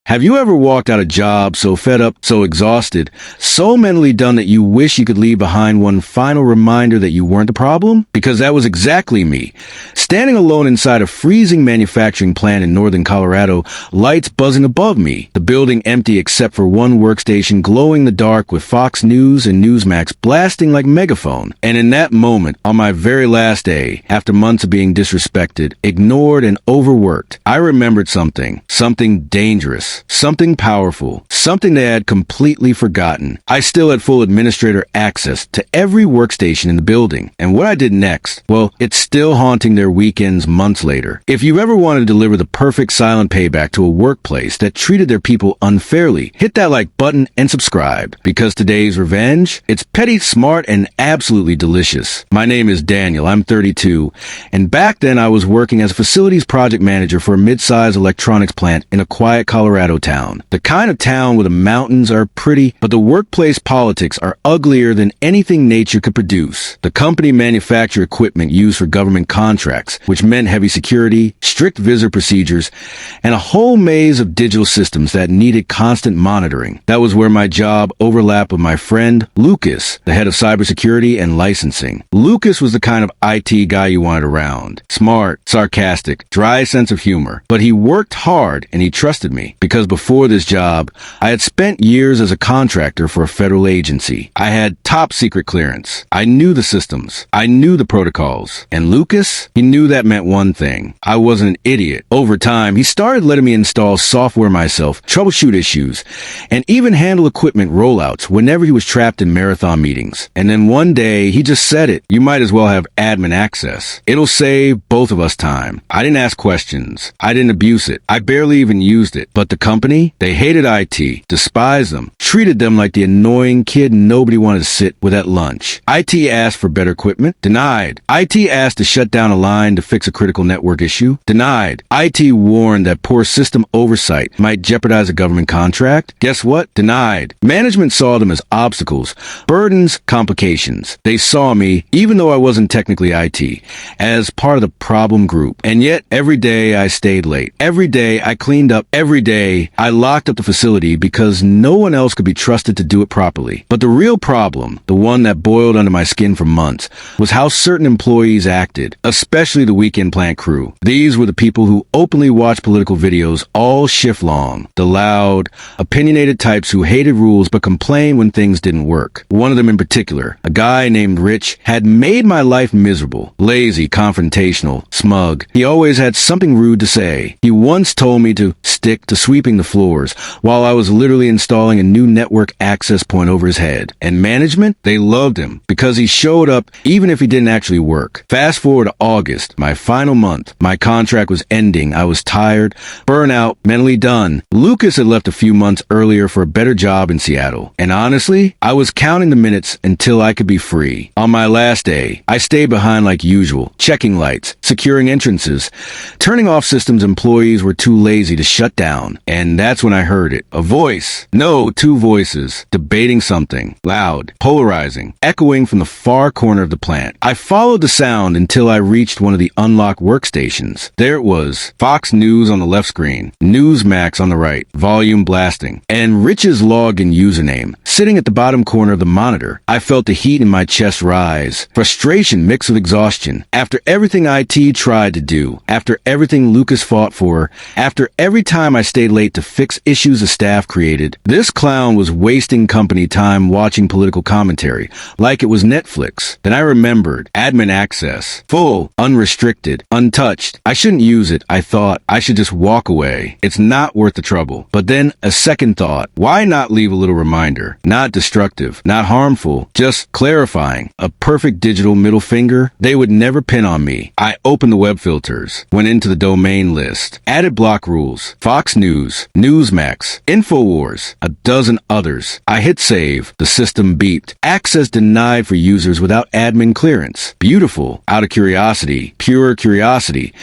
Have you ever walked out of a job so fed up, so exhausted, so mentally done that you wish you could leave behind one final reminder that you weren't the problem? Because that was exactly me. Standing alone inside a freezing manufacturing plant in northern Colorado, lights buzzing above me, the building empty except for one workstation glowing in the dark with Fox News and Newsmax blasting like megaphone. And in that moment, on my very last day, after months of being disrespected, ignored, and overworked, I remembered something dangerous, something powerful, something they had completely forgotten. I still had full administrator access to every workstation in the building, and what I did next, well, it's still haunting their weekends months later. If you ever wanted to deliver the perfect silent payback to a workplace that treated their people unfairly, hit that like button and subscribe, because today's revenge, it's petty, smart, and absolutely delicious. My name is Daniel, I'm 32, and back then I was working as a facilities project manager for a mid-sized electronics plant in a quiet Colorado town. The kind of town where the mountains are pretty, but the workplace politics are uglier than anything nature could produce. The company manufactured equipment used for government contracts, which meant heavy security, strict visitor procedures, and a whole maze of digital systems that needed constant monitoring. That was where my job overlapped with my friend, Lucas, the head of cybersecurity and licensing. Lucas was the kind of IT guy you wanted around. Smart, sarcastic, dry sense of humor. But he worked hard and he trusted me, because before this job, I had spent years as a contractor for a federal agency. I had top secret clearance. I knew the systems. I knew the protocols. And Lucas, he knew that meant one thing. I wasn't an idiot. Over time, he started letting me install software myself, troubleshoot issues, and even handle equipment rollouts whenever he was trapped in marathon meetings. And then one day, he just said it. You might as well have admin access. It'll save both of us time. I didn't ask questions. I didn't abuse it. I barely even used it. But the company, they hated IT, despised them, treated them like the annoying kid nobody wanted to sit with at lunch. IT asked for better equipment, denied. IT asked to shut down a line to fix a critical network issue, denied. IT warned that poor system oversight might jeopardize a government contract. Guess what? Denied. Management saw them as obstacles, burdens, complications. They saw me, even though I wasn't technically IT, as part of the problem group. And yet, every day I stayed late. Every day I cleaned up. Every day I locked up the facility because no one else could be trusted to do it properly. But the real problem, the one that boiled under my skin for months, was how certain employees acted, especially the weekend plant crew. These were the people who openly watched political videos all shift long. The loud, opinionated types who hated rules but complained when things didn't work. One of them in particular, a guy named Rich, had made my life miserable. Lazy, confrontational, smug. He always had something rude to say. He once told me to stick to sweeping the floors while I was literally installing a new network access point over his head. And management, they loved him because he showed up even if he didn't actually work. Fast forward to August, my final month. My contract was ending. I was tired, burnout, mentally done. Lucas had left a few months earlier for a better job in Seattle. And honestly, I was counting the minutes until I could be free. On my last day, I stayed behind like usual, checking lights, securing entrances, turning off systems employees were too lazy to shut down. And that's when I heard it. A voice. No, two voices. Debating something. Loud. Polarizing. Echoing from the far corner of the plant. I followed the sound until I reached one of the unlocked workstations. There it was. Fox News on the left screen. Newsmax on the right. Volume blasting. And Rich's login username. Sitting at the bottom corner of the monitor. I felt the heat in my chest rise. Frustration mixed with exhaustion. After everything IT tried to do. After everything Lucas fought for. After every time I stayed late to fix issues the staff created. This clown was wasting company time watching political commentary, like it was Netflix. Then I remembered. Admin access. Full. Unrestricted. Untouched. I shouldn't use it. I thought I should just walk away. It's not worth the trouble. But then a second thought. Why not leave a little reminder? Not destructive. Not harmful. Just clarifying. A perfect digital middle finger. They would never pin on me. I opened the web filters. Went into the domain list. Added block rules. Fox News. Newsmax. InfoWars. A dozen others. I hit save. The system beeped. Access denied for users without admin clearance. Beautiful. Out of curiosity. Pure curiosity.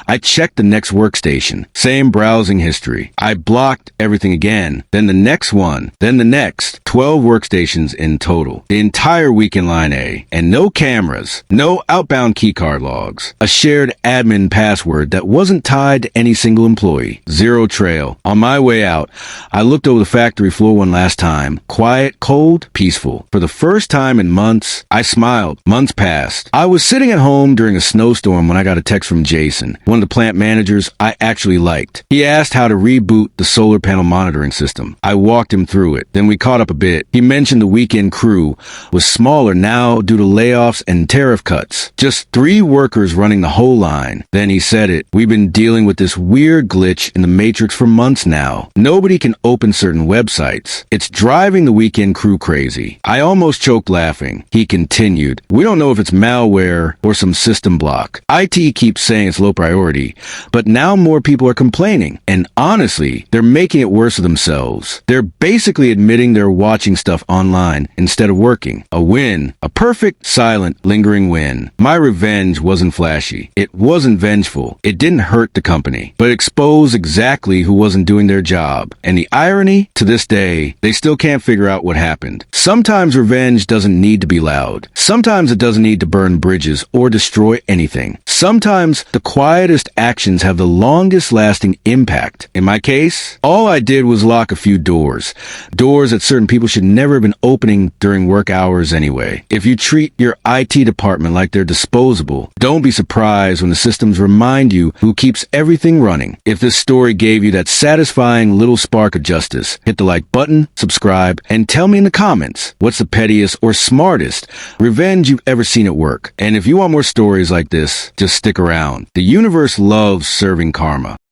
I checked the next workstation. Same browsing history. I blocked everything again. Then the next one. Then the next. 12 workstations in total, the entire week in Line A, and no cameras, no outbound keycard logs, a shared admin password that wasn't tied to any single employee, zero trail. On my way out, I looked over the factory floor one last time, quiet, cold, peaceful. For the first time in months, I smiled. Months passed. I was sitting at home during a snowstorm when I got a text from Jason, one of the plant managers I actually liked. He asked how to reboot the solar panel monitoring system. I walked him through it. Then we caught up a bit. He mentioned the weekend crew was smaller now due to layoffs and tariff cuts. Just 3 workers running the whole line. Then he said it. We've been dealing with this weird glitch in the matrix for months now. Nobody can open certain websites. It's driving the weekend crew crazy. I almost choked laughing. He continued, we don't know if it's malware or some system block. IT keeps saying it's low priority, but now more people are complaining. And honestly, they're making it worse for themselves. They're basically admitting they're watching stuff online instead of working. A win. A perfect, silent, lingering win. My revenge wasn't flashy. It wasn't vengeful. It didn't hurt the company, but exposed exactly who wasn't doing their job. And the irony, to this day, they still can't figure out what happened. Sometimes revenge doesn't need to be loud. Sometimes it doesn't need to burn bridges or destroy anything. Sometimes the quietest actions have the longest lasting impact. In my case, all I did was lock a few doors. Doors that certain people should never have been opening during work hours anyway. If you treat your IT department like they're disposable, don't be surprised when the systems remind you who keeps everything running. If this story gave you that satisfying little spark of justice, hit the like button, subscribe, and tell me in the comments what's the pettiest or smartest revenge you've ever seen at work. And if you want more stories like this, just stick around. The universe loves serving karma.